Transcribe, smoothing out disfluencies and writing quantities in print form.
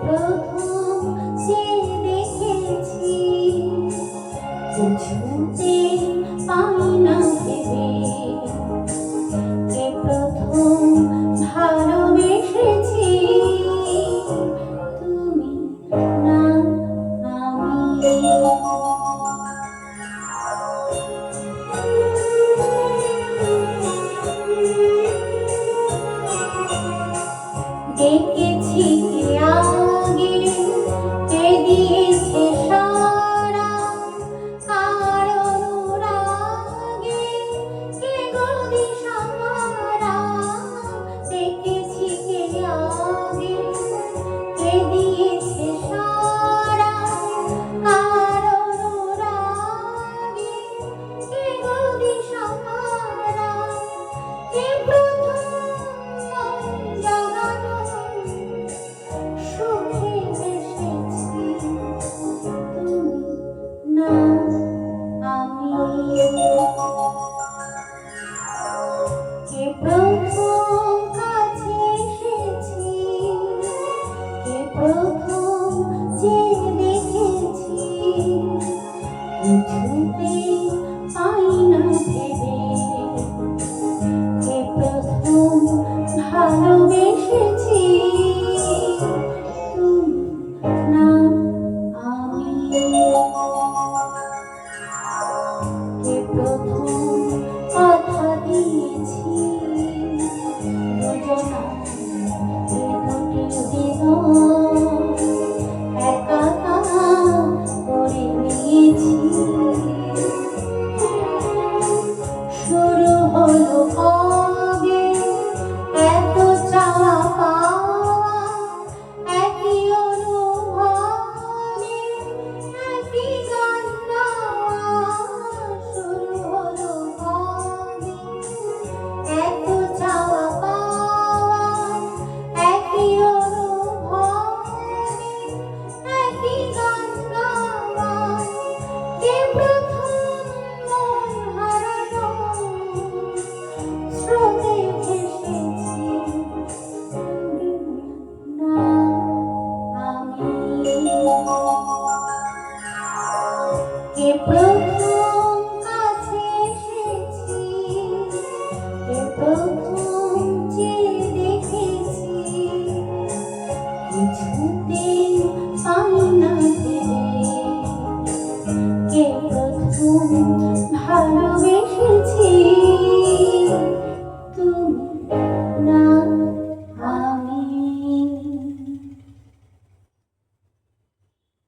প্রথম যে দেখেছি বুঝতে পাই না ভেবে কে প্রথম ভালোবেসেছি তুমি না আমি দেখেছি কে আগে কে দিয়েছে সারা কারো রাগে কে গদি সারা দেখেছি কে আগে কে দিয়েছে সারা কারো রাগে কে গদি সারা কে প্রথম জাগানো সুখে এসেছি তুমি না আমি কে প্রথম কাছে এসেছি কে প্রথম যে দেখেছি বুঝতে পাই না ভেবে কে প্রথম ভালোবেসেছি তুমি না আমি কে প্রথম কথা দিয়েছি দুজনা এ দুটি হৃদয় একাকার করে নিয়েছি শুরু হলো কবে এত চাওয়া পাওয়া একই অনুভবে একই গান গাওয়া শুরু হলো কবে এত চাওয়া পাওয়া একই অনুভবে একই গান গাওয়া কে প্রথম মন হারানো স্রোতে ভেসেছি না আমি কে প্রথম কাছে এসেছি কে প্রথম যে দেখেছি কিছুতে পাই না ভেবে কে প্রথম